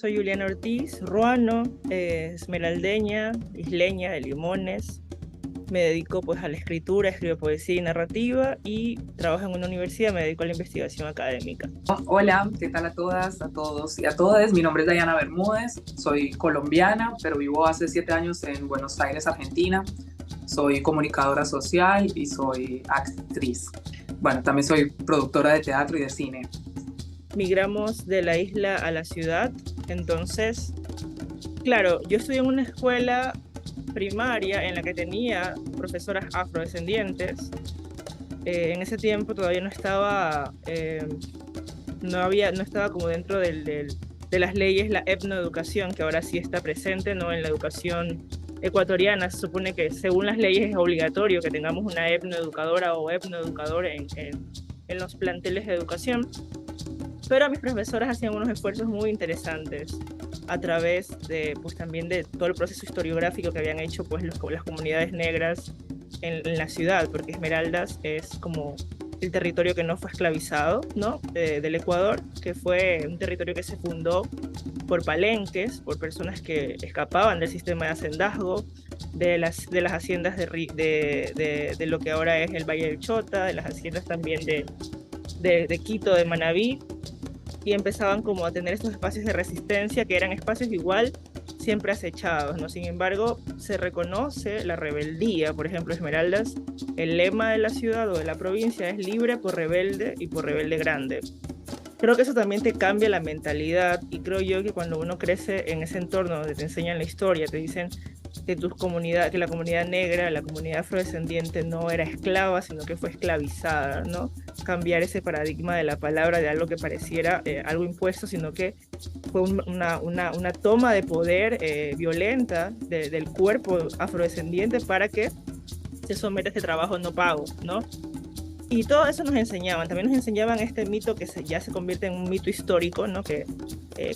soy Juliana Ortiz, ruano, esmeraldeña, isleña de Limones. Me dedico pues a la escritura, escribo poesía y narrativa y trabajo en una universidad, me dedico a la investigación académica. Hola, ¿qué tal a todas, a todos y a todas? Mi nombre es Dayana Bermúdez, soy colombiana, pero vivo hace 7 años en Buenos Aires, Argentina. Soy comunicadora social y soy actriz. Bueno, también soy productora de teatro y de cine. Migramos de la isla a la ciudad, entonces, claro, yo estudié en una escuela primaria en la que tenía profesoras afrodescendientes. En ese tiempo todavía no estaba como dentro de las leyes la etnoeducación, que ahora sí está presente, ¿no? En la educación ecuatoriana se supone que según las leyes es obligatorio que tengamos una etnoeducadora o etnoeducador en los planteles de educación, pero mis profesoras hacían unos esfuerzos muy interesantes a través de, pues también de todo el proceso historiográfico que habían hecho pues las comunidades negras en la ciudad, porque Esmeraldas es como el territorio que no fue esclavizado, ¿no? Del Ecuador, que fue un territorio que se fundó por palenques, por personas que escapaban del sistema de hacendazgo, de las haciendas de lo que ahora es el Valle del Chota, de las haciendas también de Quito, de Manabí, y empezaban como a tener estos espacios de resistencia que eran espacios igual siempre acechados, ¿no? Sin embargo, se reconoce la rebeldía. Por ejemplo, Esmeraldas, el lema de la ciudad o de la provincia es libre por rebelde y por rebelde grande. Creo que eso también te cambia la mentalidad, y creo yo que cuando uno crece en ese entorno donde te enseñan la historia, te dicen que la comunidad negra, la comunidad afrodescendiente no era esclava, sino que fue esclavizada, ¿no? Cambiar ese paradigma de la palabra de algo que pareciera algo impuesto, sino que fue una toma de poder violenta del cuerpo afrodescendiente para que se someta a este trabajo no pago, ¿no? Y todo eso nos enseñaban. También nos enseñaban este mito que ya se convierte en un mito histórico, ¿no? Que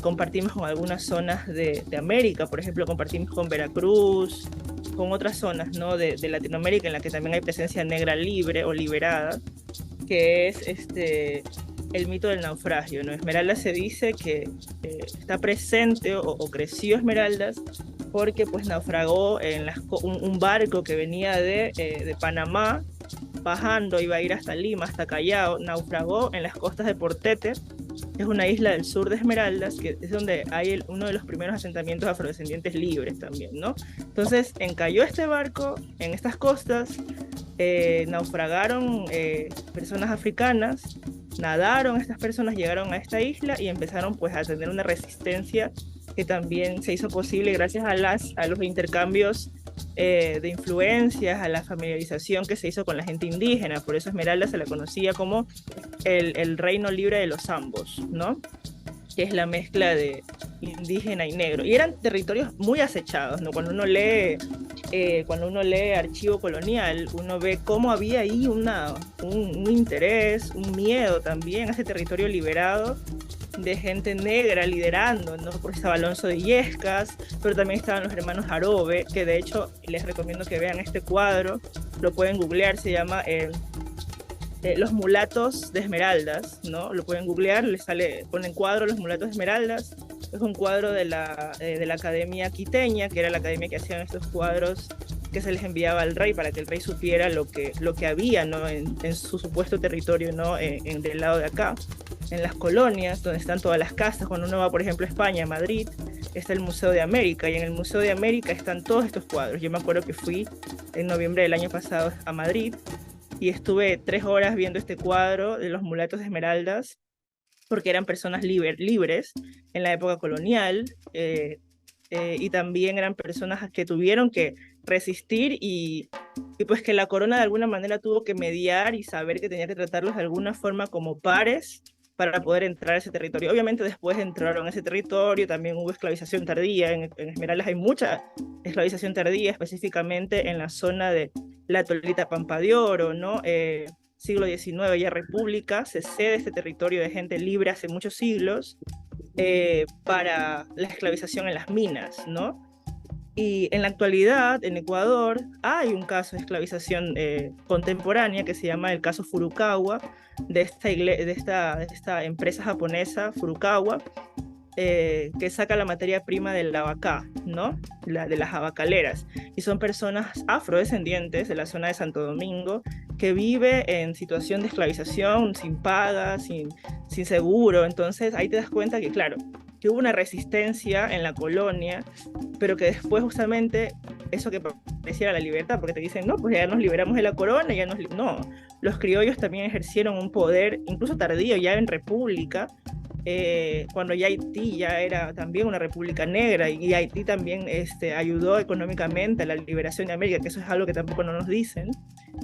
compartimos con algunas zonas de América. Por ejemplo, compartimos con Veracruz, con otras zonas, ¿no? de Latinoamérica, en la que también hay presencia negra libre o liberada, que es el mito del naufragio, ¿no? Esmeraldas se dice que está presente o creció Esmeraldas porque pues naufragó en un barco que venía de Panamá, bajando, iba a ir hasta Lima, hasta Callao, naufragó en las costas de Portete, que es una isla del sur de Esmeraldas, que es donde hay uno de los primeros asentamientos afrodescendientes libres también, ¿no? Entonces, encalló este barco en estas costas, naufragaron personas africanas, nadaron estas personas, llegaron a esta isla y empezaron pues a tener una resistencia que también se hizo posible gracias a los intercambios de influencias, a la familiarización que se hizo con la gente indígena. Por eso Esmeralda se la conocía como el reino libre de los ambos, ¿no? Que es la mezcla de indígena y negro. Y eran territorios muy acechados, ¿no? Cuando uno lee Archivo Colonial, uno ve cómo había ahí un interés, un miedo también a ese territorio liberado de gente negra liderando, ¿no? Porque estaba Alonso de Illescas, pero también estaban los hermanos Arobe, que de hecho les recomiendo que vean este cuadro, lo pueden googlear, se llama Los mulatos de Esmeraldas, ¿no? Lo pueden googlear, les sale, ponen cuadro Los mulatos de Esmeraldas, es un cuadro de la Academia Quiteña, que era la academia que hacían estos cuadros que se les enviaba al rey para que el rey supiera lo que había, ¿no? en su supuesto territorio, ¿no? Del lado de acá, en las colonias, donde están todas las casas. Cuando uno va, por ejemplo, a España, a Madrid, está el Museo de América, y en el Museo de América están todos estos cuadros. Yo me acuerdo que fui en noviembre del año pasado a Madrid y estuve 3 horas viendo este cuadro de los mulatos de Esmeraldas, porque eran personas libres en la época colonial, y también eran personas que tuvieron que resistir y pues que la corona de alguna manera tuvo que mediar y saber que tenía que tratarlos de alguna forma como pares para poder entrar a ese territorio. Obviamente después entraron a ese territorio, también hubo esclavización tardía, en Esmeraldas hay mucha esclavización tardía, específicamente en la zona de la Tolita Pampa de Oro, ¿no? Siglo XIX, ya república, se cede este territorio de gente libre hace muchos siglos para la esclavización en las minas, ¿no? Y en la actualidad, en Ecuador, hay un caso de esclavización contemporánea que se llama el caso Furukawa, de esta empresa japonesa, Furukawa, que saca la materia prima del abacá, ¿no? De las abacaleras. Y son personas afrodescendientes de la zona de Santo Domingo que vive en situación de esclavización, sin paga, sin seguro. Entonces ahí te das cuenta que, claro, que hubo una resistencia en la colonia, pero que después justamente eso que pareciera la libertad, porque te dicen, no, pues ya nos liberamos de la corona, ya nos... No, los criollos también ejercieron un poder, incluso tardío, ya en república, cuando ya Haití ya era también una república negra y Haití también ayudó económicamente a la liberación de América, que eso es algo que tampoco no nos dicen,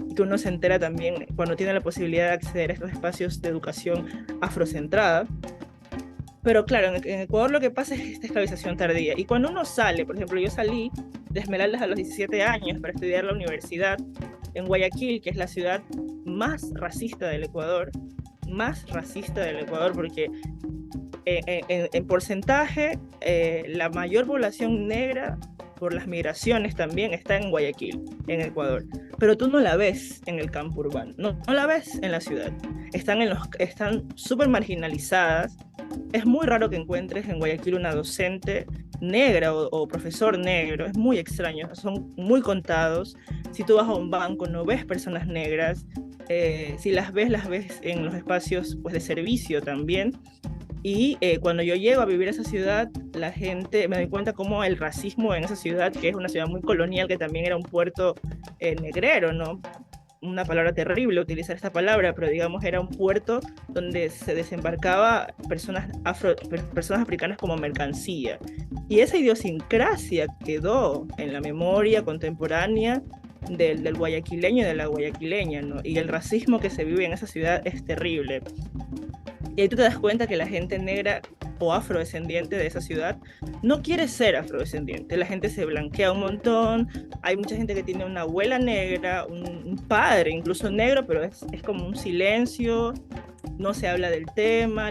y que uno se entera también cuando tiene la posibilidad de acceder a estos espacios de educación afrocentrada. Pero claro, en Ecuador lo que pasa es esta esclavización tardía. Y cuando uno sale, por ejemplo, yo salí de Esmeraldas a los 17 años para estudiar la universidad en Guayaquil, que es la ciudad más racista del Ecuador, porque en porcentaje la mayor población negra por las migraciones también está en Guayaquil, en Ecuador. Pero tú no la ves en el campo urbano, no la ves en la ciudad. Están súper marginalizadas. Es muy raro que encuentres en Guayaquil una docente negra o profesor negro, es muy extraño, son muy contados. Si tú vas a un banco no ves personas negras, si las ves en los espacios pues, de servicio también. Y cuando yo llego a vivir a esa ciudad, la gente, me doy cuenta cómo el racismo en esa ciudad, que es una ciudad muy colonial, que también era un puerto negrero, ¿no? Una palabra terrible utilizar esta palabra, pero digamos era un puerto donde se desembarcaba personas africanas como mercancía. Y esa idiosincrasia quedó en la memoria contemporánea del guayaquileño y de la guayaquileña, ¿no? Y el racismo que se vive en esa ciudad es terrible. Y ahí tú te das cuenta que la gente negra o afrodescendiente de esa ciudad no quiere ser afrodescendiente. La gente se blanquea un montón. Hay mucha gente que tiene una abuela negra, un padre incluso negro, pero es como un silencio. No se habla del tema.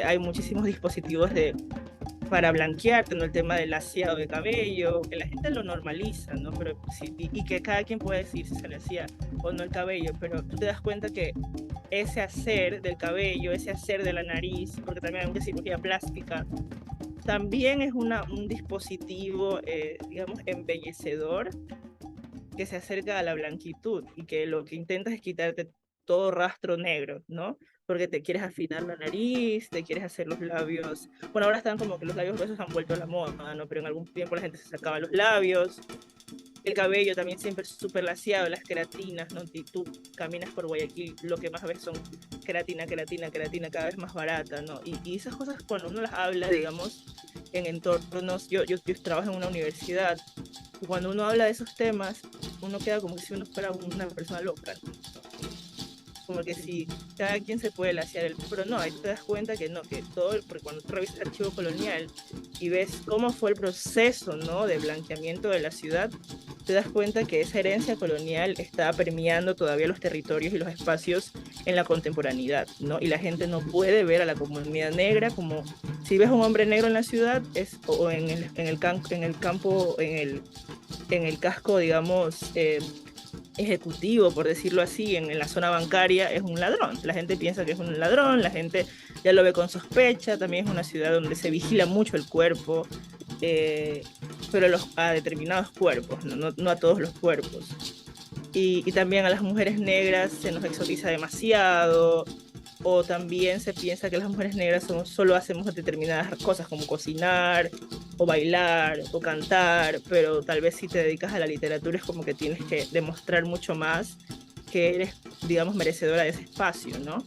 Hay muchísimos dispositivos para blanquearte, ¿no? El tema del laciado de cabello, que la gente lo normaliza, ¿no? Pero sí, y que cada quien puede decir si se le hacía o no el cabello, pero tú te das cuenta que ese hacer del cabello, ese hacer de la nariz, porque también hay mucha cirugía plástica, también es un dispositivo, digamos, embellecedor que se acerca a la blanquitud y que lo que intentas es quitarte todo rastro negro, ¿no? Porque te quieres afinar la nariz, te quieres hacer los labios. Bueno, ahora están como que los labios gruesos han vuelto a la moda, ¿no? Pero en algún tiempo la gente se sacaba los labios. El cabello también siempre súper laciado, las queratinas, ¿no? Y tú caminas por Guayaquil, lo que más ves son queratina, cada vez más barata, ¿no? Y esas cosas cuando uno las habla, digamos, en entornos, yo trabajo en una universidad, y cuando uno habla de esos temas, uno queda como si uno fuera una persona loca, ¿no? Como que si cada quien se puede laciar pero no, ahí te das cuenta que no, que todo, porque cuando tú revisas el archivo colonial y ves cómo fue el proceso, ¿no? De blanqueamiento de la ciudad, te das cuenta que esa herencia colonial está permeando todavía los territorios y los espacios en la contemporaneidad, ¿no? Y la gente no puede ver a la comunidad negra como, si ves a un hombre negro en la ciudad, o en el campo, en el casco, digamos, ejecutivo, por decirlo así, en la zona bancaria, es un ladrón. La gente piensa que es un ladrón, la gente ya lo ve con sospecha. También es una ciudad donde se vigila mucho el cuerpo, pero a determinados cuerpos, no a todos los cuerpos. Y también a las mujeres negras se nos exotiza demasiado, o también se piensa que las mujeres negras solo hacemos determinadas cosas como cocinar, o bailar, o cantar, pero tal vez si te dedicas a la literatura es como que tienes que demostrar mucho más que eres, digamos, merecedora de ese espacio, ¿no?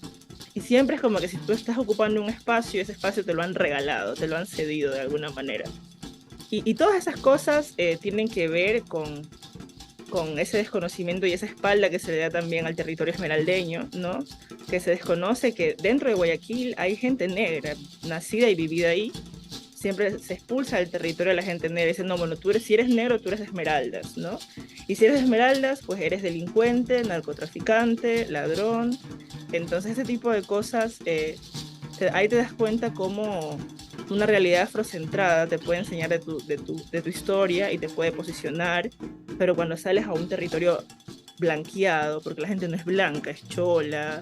Y siempre es como que si tú estás ocupando un espacio, ese espacio te lo han regalado, te lo han cedido de alguna manera. Y todas esas cosas tienen que ver con ese desconocimiento y esa espalda que se le da también al territorio esmeraldeño, ¿no? Que se desconoce que dentro de Guayaquil hay gente negra, nacida y vivida ahí. Siempre se expulsa del territorio a la gente negra. Dicen, no, bueno, si eres negro, tú eres Esmeraldas, ¿no? Y si eres Esmeraldas, pues eres delincuente, narcotraficante, ladrón. Entonces ese tipo de cosas, ahí te das cuenta cómo una realidad afrocentrada te puede enseñar de tu historia y te puede posicionar, pero cuando sales a un territorio blanqueado, porque la gente no es blanca, es chola,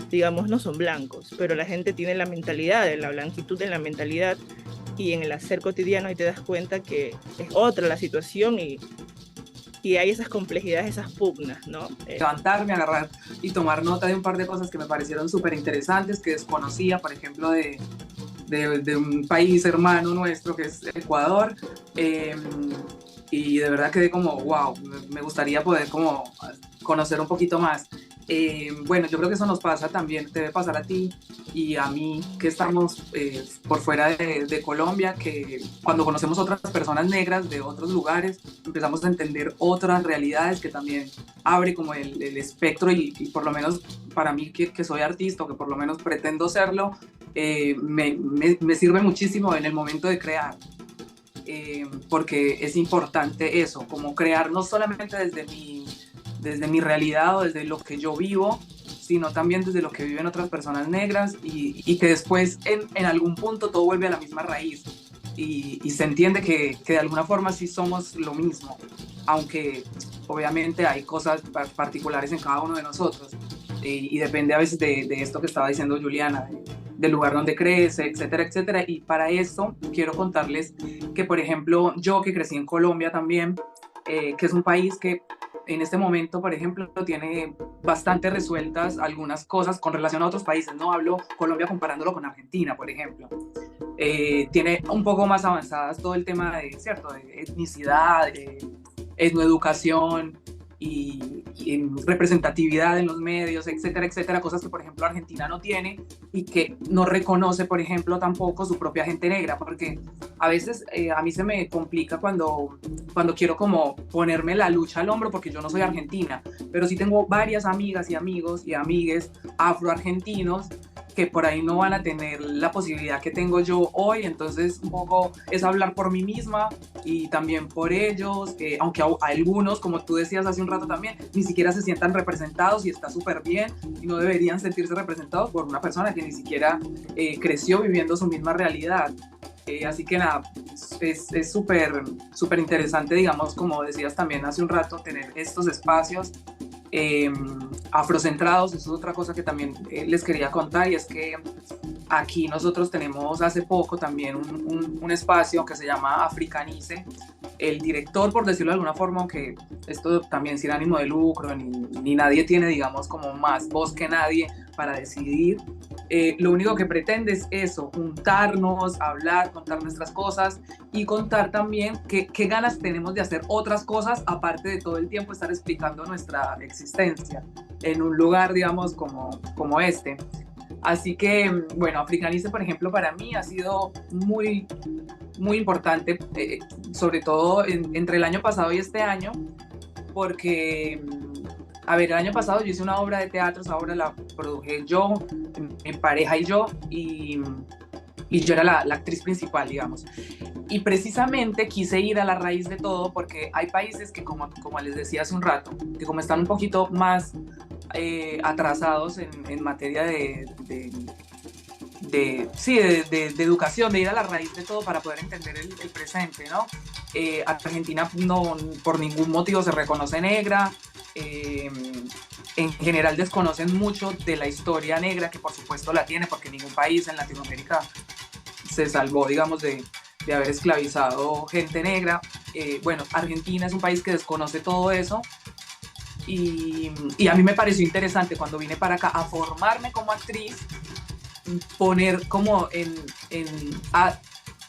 digamos, no son blancos, pero la gente tiene la mentalidad, la blanquitud en la mentalidad, y en el hacer cotidiano y te das cuenta que es otra la situación y hay esas complejidades, esas pugnas, ¿no? Levantarme, agarrar y tomar nota de un par de cosas que me parecieron súper interesantes, que desconocía, por ejemplo, de un país hermano nuestro que es Ecuador, y de verdad quedé como, wow, me gustaría poder como conocer un poquito más. Bueno, yo creo que eso nos pasa también, te debe pasar a ti y a mí que estamos por fuera de Colombia, que cuando conocemos otras personas negras de otros lugares empezamos a entender otras realidades que también abre como el espectro y por lo menos para mí que soy artista o que por lo menos pretendo serlo, me sirve muchísimo en el momento de crear. Porque es importante eso, como crear no solamente desde mi realidad o desde lo que yo vivo, sino también desde lo que viven otras personas negras y que después en algún punto todo vuelve a la misma raíz y se entiende que de alguna forma sí somos lo mismo, aunque obviamente hay cosas particulares en cada uno de nosotros y depende a veces de esto que estaba diciendo Juliana, del lugar donde crece, etcétera, etcétera. Y para eso quiero contarles que, por ejemplo, yo que crecí en Colombia también, que es un país que en este momento, por ejemplo, tiene bastante resueltas algunas cosas con relación a otros países. No hablo Colombia comparándolo con Argentina, por ejemplo. Tiene un poco más avanzadas todo el tema de, ¿cierto?, de etnicidad, etnoeducación y representatividad en los medios, etcétera, etcétera, cosas que, por ejemplo, Argentina no tiene y que no reconoce, por ejemplo, tampoco su propia gente negra, porque a veces a mí se me complica cuando quiero como ponerme la lucha al hombro, porque yo no soy argentina, pero sí tengo varias amigas y amigos y amigues afroargentinos que por ahí no van a tener la posibilidad que tengo yo hoy, entonces un poco es hablar por mí misma y también por ellos, aunque a algunos, como tú decías hace un rato también, ni siquiera se sientan representados y está súper bien y no deberían sentirse representados por una persona que ni siquiera creció viviendo su misma realidad. Así que nada, es súper interesante, digamos, como decías también hace un rato, tener estos espacios afrocentrados. Eso es otra cosa que también les quería contar, y es que aquí nosotros tenemos hace poco también un espacio que se llama Africanice. El director, por decirlo de alguna forma, aunque esto también sin ánimo de lucro, ni nadie tiene, digamos, como más voz que nadie para decidir, lo único que pretende es eso, juntarnos, hablar, contar nuestras cosas y contar también qué ganas tenemos de hacer otras cosas aparte de todo el tiempo estar explicando nuestra existencia en un lugar, digamos, como este. Así que, bueno, Africanice, por ejemplo, para mí ha sido muy, muy importante, sobre todo entre el año pasado y este año, porque, a ver, el año pasado yo hice una obra de teatro, esa obra la produje yo, mi pareja y yo, y yo era la actriz principal, digamos. Y precisamente quise ir a la raíz de todo porque hay países que, como les decía hace un rato, que como están un poquito más atrasados en materia de educación, de ir a la raíz de todo para poder entender el presente, ¿no? Argentina no, por ningún motivo se reconoce negra, en general desconocen mucho de la historia negra, que por supuesto la tiene, porque ningún país en Latinoamérica se salvó, digamos, de haber esclavizado gente negra. Bueno, Argentina es un país que desconoce todo eso, y a mí me pareció interesante cuando vine para acá a formarme como actriz, poner como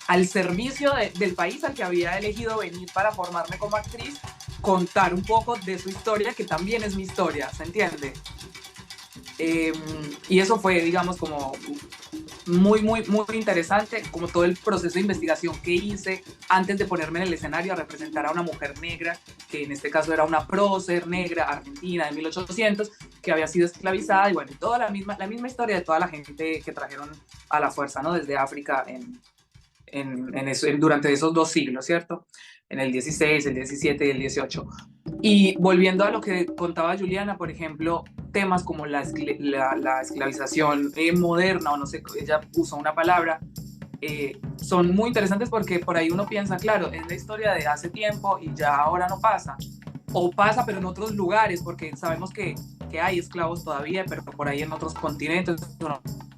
al servicio del país al que había elegido venir para formarme como actriz, contar un poco de su historia, que también es mi historia, ¿se entiende? Y eso fue, digamos, como muy, muy, muy interesante, como todo el proceso de investigación que hice antes de ponerme en el escenario a representar a una mujer negra, que en este caso era una prócer negra argentina de 1800, que había sido esclavizada, y bueno, toda la misma historia de toda la gente que trajeron a la fuerza, ¿no?, desde África durante esos 2 siglos, ¿cierto? En el 16, el 17 y el 18. Y volviendo a lo que contaba Juliana, por ejemplo, temas como la esclavización moderna, o no sé, ella usó una palabra, son muy interesantes porque por ahí uno piensa, claro, es la historia de hace tiempo y ya ahora no pasa. O pasa, pero en otros lugares, porque sabemos que hay esclavos todavía, pero por ahí en otros continentes,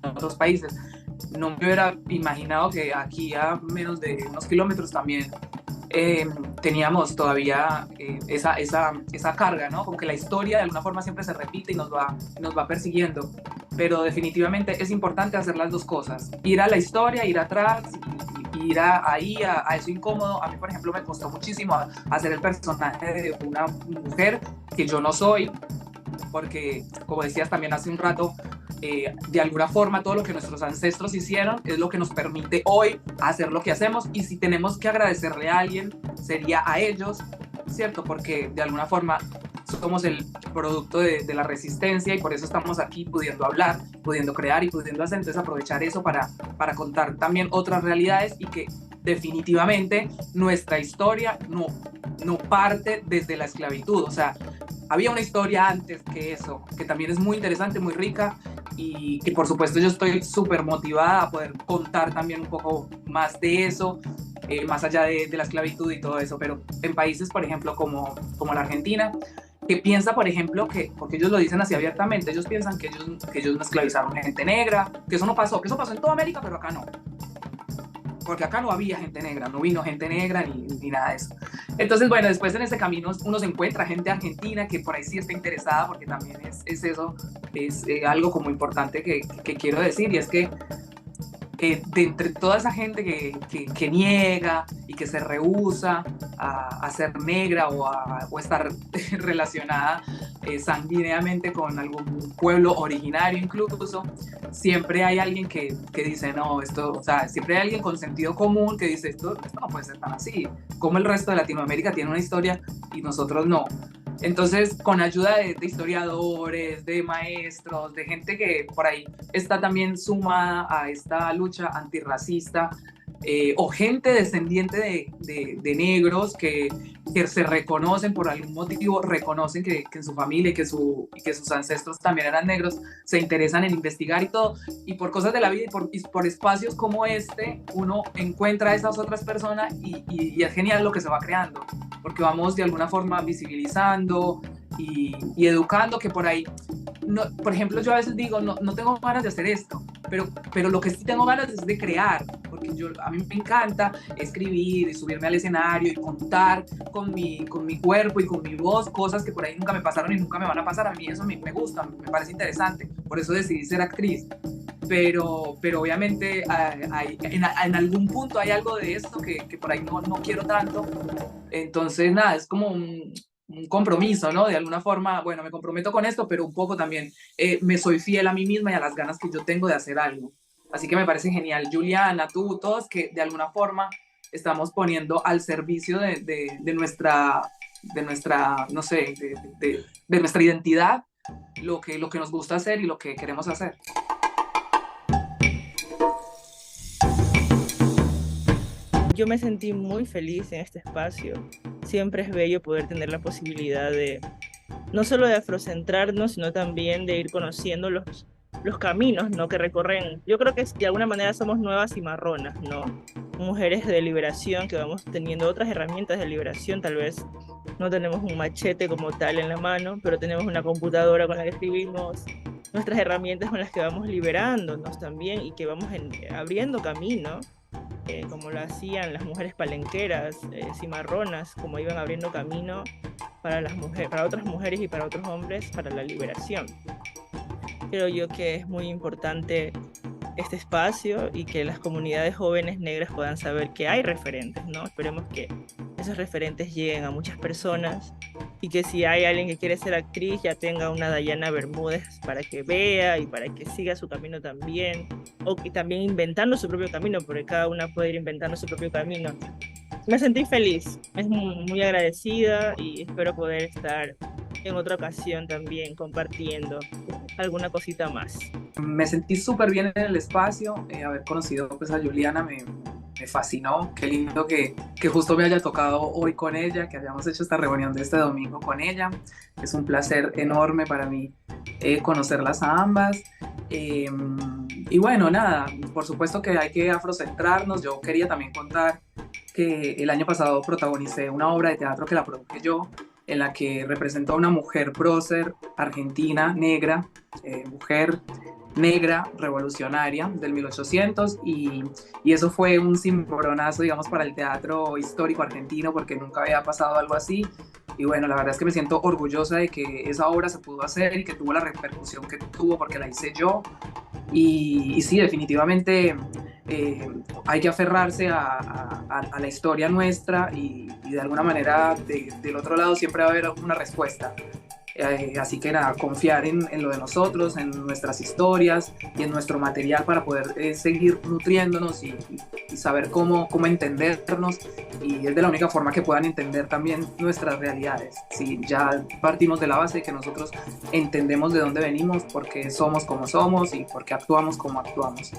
en otros países. no me hubiera imaginado que aquí a menos de unos kilómetros también teníamos todavía esa carga, ¿no? Como que la historia de alguna forma siempre se repite y nos va persiguiendo. Pero definitivamente es importante hacer las dos cosas. Ir a la historia, ir atrás, y ir ahí a eso incómodo. A mí, por ejemplo, me costó muchísimo hacer el personaje de una mujer que yo no soy, porque, como decías también hace un rato, de alguna forma todo lo que nuestros ancestros hicieron es lo que nos permite hoy hacer lo que hacemos, y si tenemos que agradecerle a alguien sería a ellos, ¿cierto? Porque de alguna forma somos el producto de la resistencia, y por eso estamos aquí pudiendo hablar, pudiendo crear y pudiendo hacer. Entonces aprovechar eso para contar también otras realidades, y que definitivamente nuestra historia no parte desde la esclavitud. O sea, había una historia antes que eso, que también es muy interesante, muy rica, y que por supuesto yo estoy súper motivada a poder contar también un poco más de eso, más allá de la esclavitud y todo eso. Pero en países, por ejemplo, como la Argentina, que piensa, por ejemplo, porque ellos lo dicen así abiertamente, ellos piensan que ellos no esclavizaron gente negra, que eso no pasó, que eso pasó en toda América, pero acá no. Porque acá no había gente negra, no vino gente negra ni nada de eso. Entonces, bueno, después en ese camino uno se encuentra gente argentina que por ahí sí está interesada, porque también es eso, es algo como importante que quiero decir, y es que de entre toda esa gente que niega y que se rehúsa a ser negra o estar relacionada sanguíneamente con algún pueblo originario incluso, siempre hay alguien que dice, no, esto, o sea, siempre hay alguien con sentido común que dice, esto no puede ser tan así, como el resto de Latinoamérica tiene una historia y nosotros no. Entonces, con ayuda de historiadores, de maestros, de gente que por ahí está también sumada a esta lucha antirracista, o gente descendiente de negros que se reconocen por algún motivo, reconocen que en su familia y que sus ancestros también eran negros, se interesan en investigar y todo, y por cosas de la vida y por espacios como este, uno encuentra a esas otras personas, y es genial lo que se va creando, porque vamos de alguna forma visibilizando y educando, que por ahí, no, por ejemplo, yo a veces digo, no tengo ganas de hacer esto, pero lo que sí tengo ganas es de crear, porque a mí me encanta escribir y subirme al escenario y contar con mi cuerpo y con mi voz cosas que por ahí nunca me pasaron y nunca me van a pasar. A mí eso me gusta, me parece interesante, por eso decidí ser actriz. Pero obviamente en algún punto hay algo de esto que por ahí no quiero tanto. Entonces, nada, es como un compromiso, ¿no? De alguna forma, bueno, me comprometo con esto, pero un poco también me soy fiel a mí misma y a las ganas que yo tengo de hacer algo. Así que me parece genial, Juliana, tú, todos, que de alguna forma estamos poniendo al servicio de nuestra, no sé, de nuestra identidad lo que nos gusta hacer y lo que queremos hacer. Yo me sentí muy feliz en este espacio. Siempre es bello poder tener la posibilidad de, no solo de afrocentrarnos, sino también de ir conociendo los caminos, ¿no?, que recorren. Yo creo que de alguna manera somos nuevas cimarronas, ¿no? Mujeres de liberación que vamos teniendo otras herramientas de liberación. Tal vez no tenemos un machete como tal en la mano, pero tenemos una computadora con la que escribimos, nuestras herramientas con las que vamos liberándonos también, y que vamos abriendo camino, como lo hacían las mujeres palenqueras, cimarronas, como iban abriendo camino para las mujeres, para otras mujeres y para otros hombres, para la liberación. Creo yo que es muy importante este espacio, y que las comunidades jóvenes negras puedan saber que hay referentes, ¿no? Esperemos que esos referentes lleguen a muchas personas, y que si hay alguien que quiere ser actriz ya tenga una Dayana Bermúdez para que vea y para que siga su camino también, o que también inventando su propio camino, porque cada una puede ir inventando su propio camino. Me sentí feliz, es muy agradecida, y espero poder estar en otra ocasión también compartiendo alguna cosita más. Me sentí súper bien en el espacio, haber conocido pues a Juliana me fascinó, qué lindo que justo me haya tocado hoy con ella, que hayamos hecho esta reunión de este domingo con ella. Es un placer enorme para mí conocerlas a ambas. Y bueno, nada, por supuesto que hay que afrocentrarnos. Yo quería también contar que el año pasado protagonicé una obra de teatro que la produje yo, en la que representó a una mujer prócer argentina, negra, mujer, negra, revolucionaria del 1800 y eso fue un cimbronazo, digamos, para el teatro histórico argentino porque nunca había pasado algo así. Y bueno, la verdad es que me siento orgullosa de que esa obra se pudo hacer y que tuvo la repercusión que tuvo porque la hice yo. Y sí, definitivamente hay que aferrarse a la historia nuestra y de alguna manera del otro lado siempre va a haber una respuesta. Así que nada, confiar en lo de nosotros, en nuestras historias y en nuestro material para poder seguir nutriéndonos y saber cómo entendernos. Y es de la única forma que puedan entender también nuestras realidades. Si ya partimos de la base de que nosotros entendemos de dónde venimos, por qué somos como somos y por qué actuamos como actuamos.